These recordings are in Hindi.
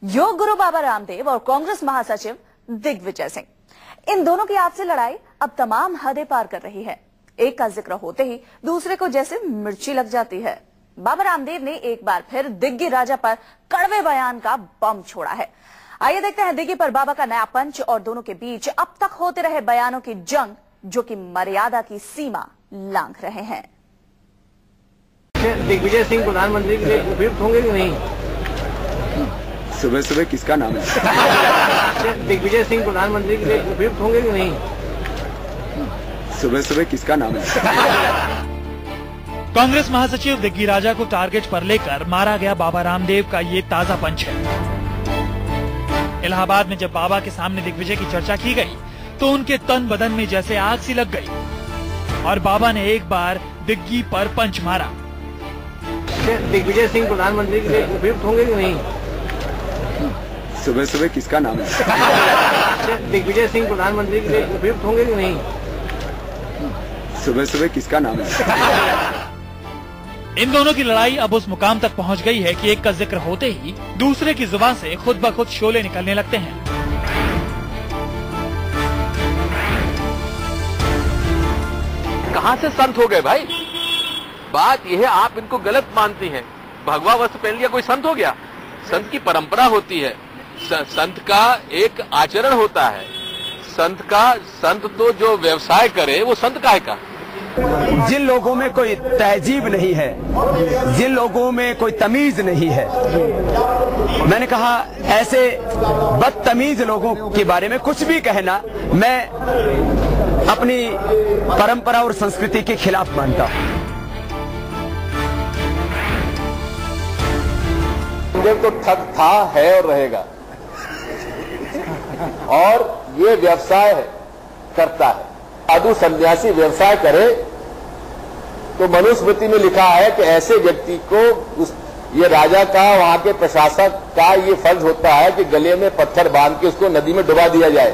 योग गुरु बाबा रामदेव और कांग्रेस महासचिव दिग्विजय सिंह। इन दोनों की आपसी लड़ाई अब तमाम हदें पार कर रही है। एक का जिक्र होते ही दूसरे को जैसे मिर्ची लग जाती है। बाबा रामदेव ने एक बार फिर दिग्गी राजा पर कड़वे बयान का बम छोड़ा है। आइए देखते हैं दिग्गी पर बाबा का नया पंच और दोनों के बीच अब तक होते रहे बयानों की जंग, जो कि मर्यादा की सीमा लांघ रहे हैं। दिग्विजय सिंह प्रधानमंत्री के लिए उपयुक्त होंगे कि नहीं? सुबह सुबह किसका नाम है? दिग्विजय सिंह प्रधानमंत्री के लिए उपयुक्त होंगे कि नहीं? सुबह सुबह किसका नाम है? कांग्रेस महासचिव दिग्गी राजा को टारगेट पर लेकर मारा गया बाबा रामदेव का ये ताजा पंच है। इलाहाबाद में जब बाबा के सामने दिग्विजय की चर्चा की गई तो उनके तन बदन में जैसे आग सी लग गई और बाबा ने एक बार दिग्गी पर पंच मारा। दिग्विजय सिंह प्रधानमंत्री के लिए उपयुक्त होंगे कि नहीं? सुबह सुबह किसका नाम है? दिग्विजय सिंह प्रधानमंत्री के लिए उपयुक्त होंगे कि नहीं? सुबह सुबह किसका नाम है? इन दोनों की लड़ाई अब उस मुकाम तक पहुंच गई है कि एक का जिक्र होते ही दूसरे की जुबान से खुद ब खुद शोले निकलने लगते हैं। कहां से संत हो गए भाई? बात यह है, आप इनको गलत मानती हैं। भगवा वस्त्र पहन लिया कोई संत हो गया? संत की परंपरा होती है, संत का एक आचरण होता है। संत तो जो व्यवसाय करे वो संत काहे का? जिन लोगों में कोई तहजीब नहीं है, जिन लोगों में कोई तमीज नहीं है, मैंने कहा ऐसे बदतमीज लोगों के बारे में कुछ भी कहना मैं अपनी परंपरा और संस्कृति के खिलाफ मानता हूं। तो ठग था, है और रहेगा, और ये व्यवसाय है, करता है। साधु सन्यासी व्यवसाय करे तो मनुस्मृति में लिखा है कि ऐसे व्यक्ति को ये राजा का, वहां के प्रशासक का ये फर्ज होता है कि गले में पत्थर बांध के उसको नदी में डुबा दिया जाए।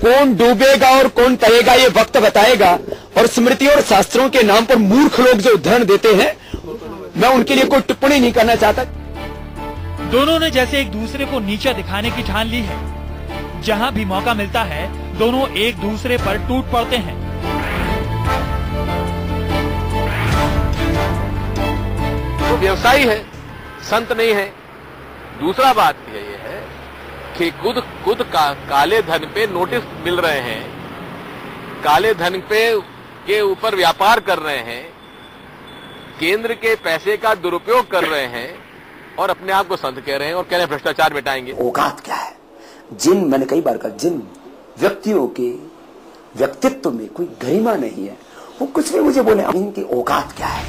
कौन डूबेगा और कौन तरेगा ये वक्त बताएगा। और स्मृति और शास्त्रों के नाम पर मूर्ख लोग जो उदाहरण देते हैं, मैं उनके लिए कोई टिप्पणी नहीं करना चाहता। दोनों ने जैसे एक दूसरे को नीचा दिखाने की ठान ली है। जहां भी मौका मिलता है दोनों एक दूसरे पर टूट पड़ते हैं। वो व्यवसायी है, संत नहीं है। दूसरा बात यह है कि खुद काले धन पे नोटिस मिल रहे हैं, काले धन पे के ऊपर व्यापार कर रहे हैं, केंद्र के पैसे का दुरुपयोग कर रहे हैं और अपने आप को संत कह रहे हैं और कह रहे हैं भ्रष्टाचार मिटाएंगे। औकात क्या है? मैंने कई बार कहा, जिन व्यक्तियों के व्यक्तित्व में कोई गरिमा नहीं है, वो कुछ भी मुझे बोले, इनकी औकात क्या है?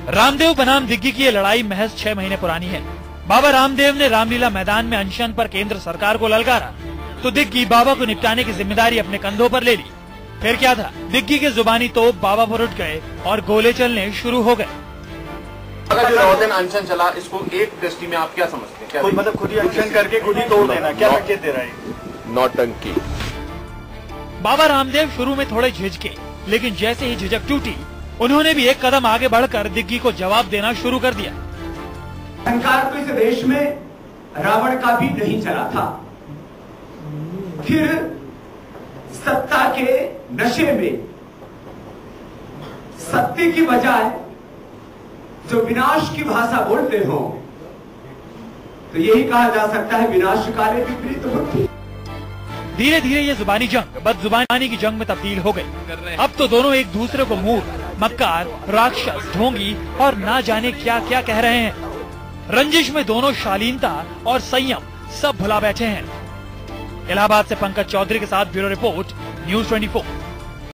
रामदेव बनाम दिग्गी की ये लड़ाई महज 6 महीने पुरानी है। बाबा रामदेव ने रामलीला मैदान में अनशन पर केंद्र सरकार को ललकारा तो दिग्गी बाबा को निपटाने की जिम्मेदारी अपने कंधों पर ले ली। फिर क्या था, दिग्गी के जुबानी तोप बाबा पर उठ गए और गोले चलने शुरू हो गए। अगर जो 9 दिन अनशन चला, इसको एक दृष्टि में आप क्या समझते हैं? कोई मतलब खुद ही अनशन करके खुद ही तोड़ देना, क्या संकेत दे रहा है? नौटंकी। बाबा रामदेव शुरू में थोड़े झिझके, लेकिन जैसे ही झिझक टूटी उन्होंने भी एक कदम आगे बढ़कर दिग्गी को जवाब देना शुरू कर दिया। अहंकार तो इस देश में रावण का भी नहीं चला था। फिर सत्ता के नशे में सत्य की बजाय जो विनाश की भाषा बोलते हो, तो यही कहा जा सकता है विनाश काले विपरीत होती। धीरे धीरे ये जुबानी जंग बदजुबानी की जंग में तब्दील हो गई। अब तो दोनों एक दूसरे को मूर्ख, मक्कार, राक्षस, ढोंगी और ना जाने क्या क्या कह रहे हैं। रंजिश में दोनों शालीनता और संयम सब भुला बैठे हैं। इलाहाबाद से पंकज चौधरी के साथ ब्यूरो रिपोर्ट, न्यूज़ 24।